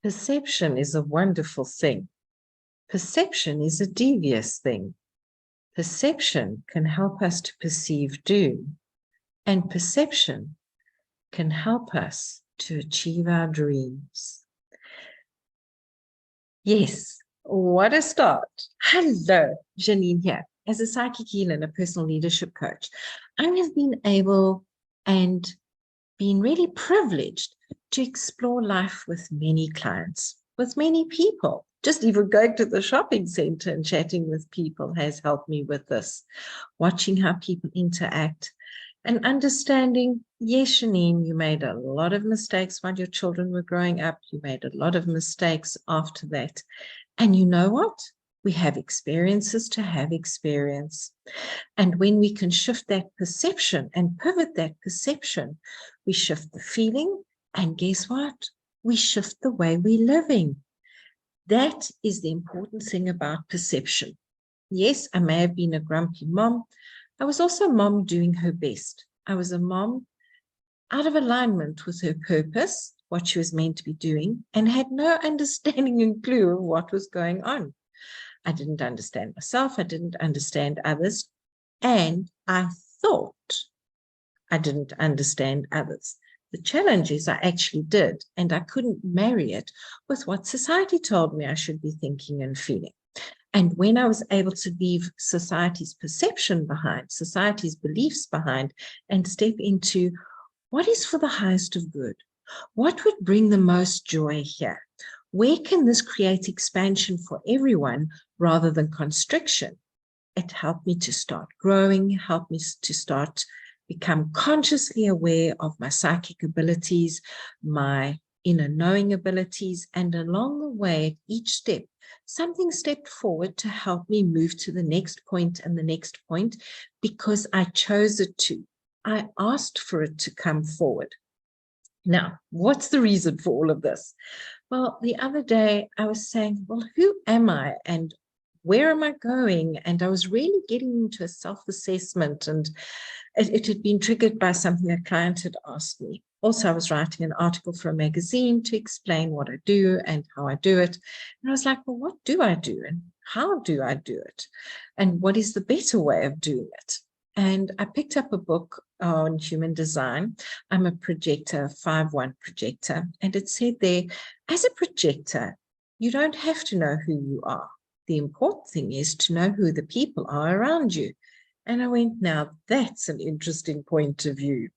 Perception is a wonderful thing. Perception is a devious thing. Perception can help us to perceive doom, and perception can help us to achieve our dreams. Yes, what a start. Hello, Janine here. As a psychic healer and a personal leadership coach, I have been able and been really privileged to explore life with many clients, with many people. Just even going to the shopping center and chatting with people has helped me with this. Watching how people interact and understanding, yes, Janine, you made a lot of mistakes while your children were growing up. You made a lot of mistakes after that. And you know what? We have experiences to have experience. And when we can shift that perception and pivot that perception, we shift the feeling. And guess what? We shift the way we're living. That is the important thing about perception. Yes, I may have been a grumpy mom. I was also a mom doing her best. I was a mom out of alignment with her purpose, what she was meant to be doing, and had no understanding and clue of what was going on. I didn't understand myself. I didn't understand others. And I thought I didn't understand others. The challenge is I actually did, and I couldn't marry it with what society told me I should be thinking and feeling. And when I was able to leave society's perception behind, society's beliefs behind, and step into what is for the highest of good, what would bring the most joy here? Where can this create expansion for everyone rather than constriction? It helped me to start growing, helped me to become consciously aware of my psychic abilities, my inner knowing abilities, and along the way, at each step, something stepped forward to help me move to the next point and the next point because I chose it to. I asked for it to come forward. Now, what's the reason for all of this? Well, the other day I was saying, well, who am I and where am I going? And I was really getting into a self-assessment, and it had been triggered by something a client had asked me. Also, I was writing an article for a magazine to explain what I do and how I do it. And I was like, well, what do I do and how do I do it? And what is the better way of doing it? And I picked up a book on human design. I'm a projector, 5-1 projector. And it said there, as a projector, you don't have to know who you are. The important thing is to know who the people are around you. And I went, now that's an interesting point of view.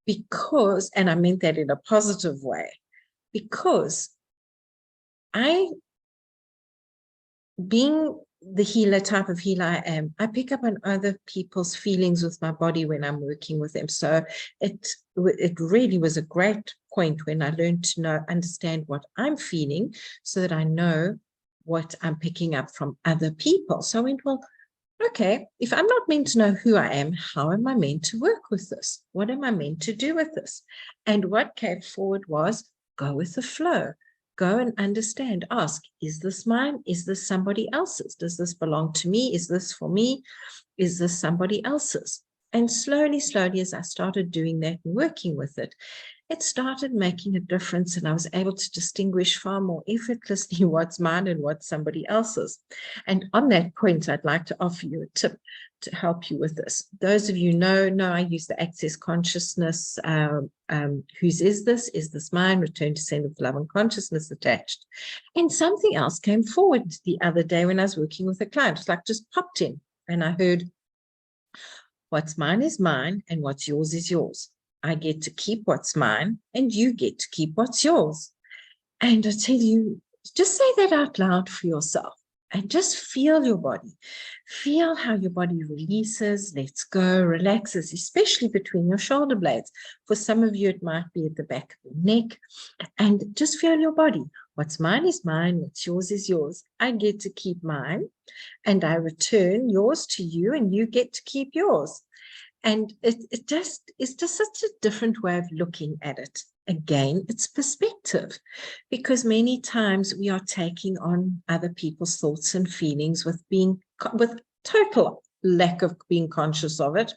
Because, and I meant that in a positive way, because being the healer type of healer I am, I pick up on other people's feelings with my body when I'm working with them. So it really was a great point when I learned to understand what I'm feeling so that I know what I'm picking up from other people. So I went, well, okay, if I'm not meant to know who I am, how am I meant to work with this? What am I meant to do with this? And what came forward was go with the flow. Go and understand, ask, is this mine? Is this somebody else's? Does this belong to me? Is this for me? Is this somebody else's? And slowly, slowly, as I started doing that and working with it, it started making a difference, and I was able to distinguish far more effortlessly what's mine and what's somebody else's. And on that point, I'd like to offer you a tip to help you with this. Those of you know I use the Access Consciousness. Whose is this? Is this mine? Return to sender with love and consciousness attached. And something else came forward the other day when I was working with a client. It's like just popped in, and I heard, what's mine is mine, and what's yours is yours. I get to keep what's mine, and you get to keep what's yours. And I tell you, just say that out loud for yourself and just feel your body. Feel how your body releases, lets go, relaxes, especially between your shoulder blades. For some of you, it might be at the back of the neck. And just feel your body. What's mine is mine, what's yours is yours. I get to keep mine, and I return yours to you, and you get to keep yours. And it's just such a different way of looking at it. Again, it's perspective, because many times we are taking on other people's thoughts and feelings with total lack of being conscious of it.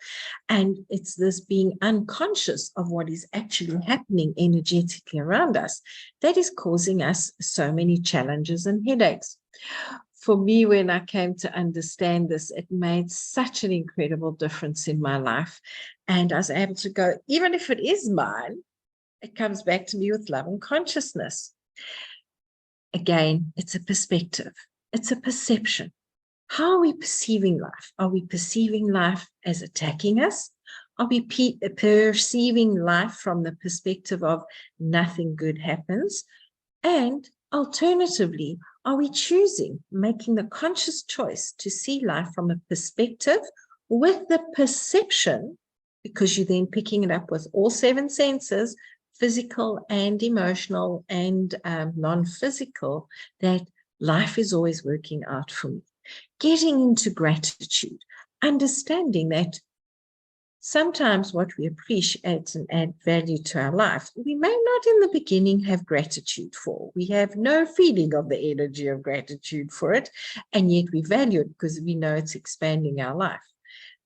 And it's this being unconscious of what is actually happening energetically around us that is causing us so many challenges and headaches. For me, when I came to understand this, it made such an incredible difference in my life. And I was able to go, even if it is mine, it comes back to me with love and consciousness. Again, it's a perspective. It's a perception. How are we perceiving life? Are we perceiving life as attacking us? Are we perceiving life from the perspective of nothing good happens? And alternatively, are we making the conscious choice to see life from a perspective with the perception, because you're then picking it up with all 7 senses, physical and emotional and non-physical, that life is always working out for me. Getting into gratitude, understanding that sometimes what we appreciate and add value to our life, we may not in the beginning have gratitude for. We have no feeling of the energy of gratitude for it, and yet we value it because we know it's expanding our life.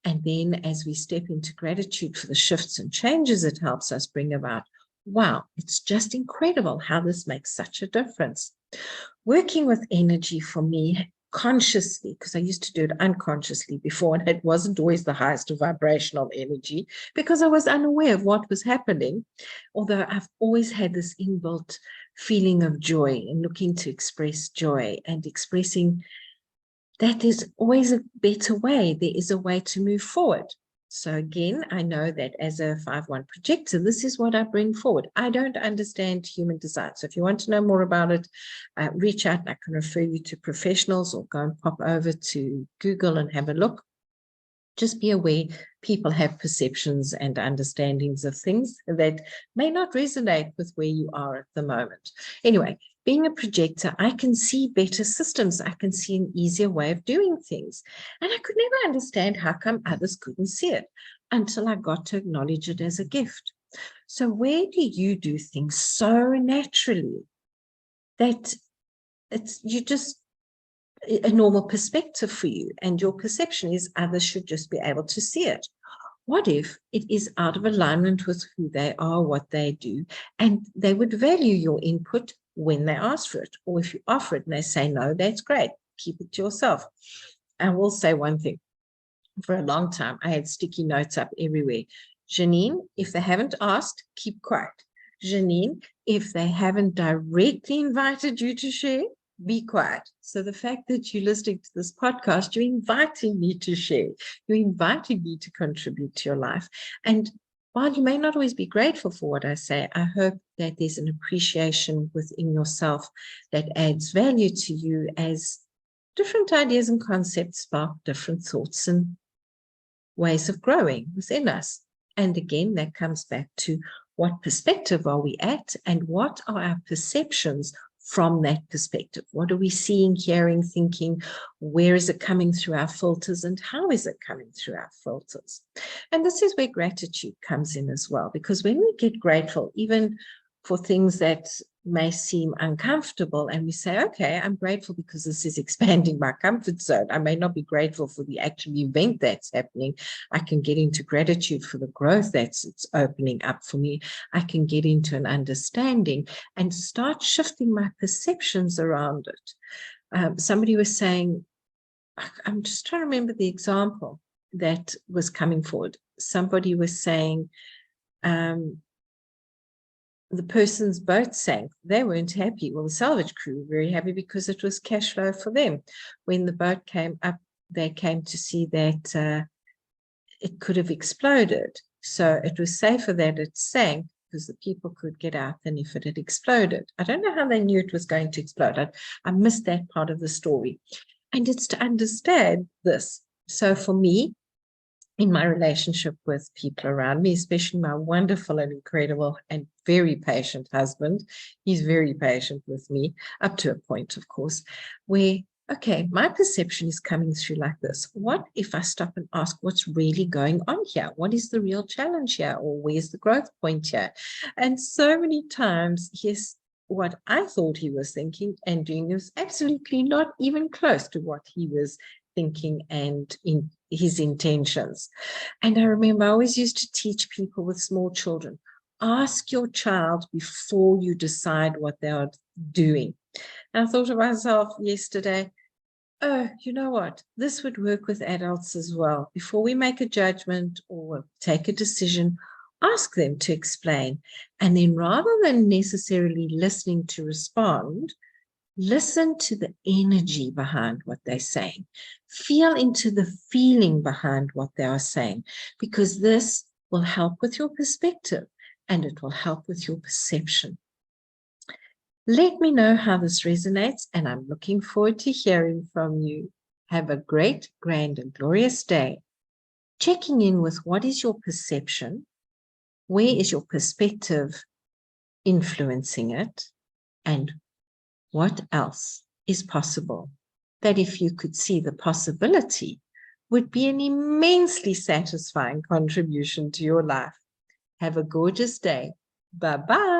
And then as we step into gratitude for the shifts and changes it helps us bring about, wow, it's just incredible how this makes such a difference. Working with energy for me, consciously, because I used to do it unconsciously before, and it wasn't always the highest vibrational energy because I was unaware of what was happening, although I've always had this inbuilt feeling of joy and looking to express joy and expressing that there's always a better way. There is a way to move forward. So again, I know that as a 5-1 projector, this is what I bring forward. I don't understand human design. So if you want to know more about it, reach out and I can refer you to professionals, or go and pop over to Google and have a look. Just be aware people have perceptions and understandings of things that may not resonate with where you are at the moment. Anyway, being a projector, I can see better systems. I can see an easier way of doing things. And I could never understand how come others couldn't see it until I got to acknowledge it as a gift. So where do you do things so naturally that it's a normal perspective for you, and your perception is others should just be able to see it? What if it is out of alignment with who they are, what they do, and they would value your input when they ask for it? Or if you offer it and they say no, that's great, keep it to yourself. I will say one thing. For a long time, I had sticky notes up everywhere. Janine, if they haven't asked, keep quiet. Janine, if they haven't directly invited you to share, be quiet. So the fact that you're listening to this podcast, you're inviting me to share. You're inviting me to contribute to your life. And while you may not always be grateful for what I say, I hope that there's an appreciation within yourself that adds value to you as different ideas and concepts spark different thoughts and ways of growing within us. And again, that comes back to what perspective are we at, and what are our perceptions from that perspective? What are we seeing, hearing, thinking? Where is it coming through our filters, and how is it coming through our filters? And this is where gratitude comes in as well, because when we get grateful, even for things that may seem uncomfortable, and we say, okay, I'm grateful because this is expanding my comfort zone. I may not be grateful for the actual event that's happening. I can get into gratitude for the growth it's opening up for me. I can get into an understanding and start shifting my perceptions around it. Somebody was saying, I'm just trying to remember the example that was coming forward. Somebody was saying, the person's boat sank. They weren't happy. Well, the salvage crew were very happy because it was cash flow for them. When the boat came up, they came to see that it could have exploded. So it was safer that it sank because the people could get out than if it had exploded. I don't know how they knew it was going to explode. I missed that part of the story. And it's to understand this. So for me, in my relationship with people around me, especially my wonderful and incredible and very patient husband. He's very patient with me, up to a point, of course, where, okay, my perception is coming through like this. What if I stop and ask what's really going on here? What is the real challenge here? Or where's the growth point here? And so many times, yes, what I thought he was thinking and doing was absolutely not even close to what he was thinking and his intentions. And I remember I always used to teach people with small children, ask your child before you decide what they are doing. And I thought to myself yesterday, oh, you know what? This would work with adults as well. Before we make a judgment or take a decision, ask them to explain. And then rather than necessarily listening to respond, listen to the energy behind what they're saying. Feel into the feeling behind what they are saying, because this will help with your perspective and it will help with your perception. Let me know how this resonates, and I'm looking forward to hearing from you. Have a great, grand, and glorious day. Checking in with what is your perception, where is your perspective influencing it, and what else is possible that if you could see the possibility would be an immensely satisfying contribution to your life. Have a gorgeous day. Bye-bye.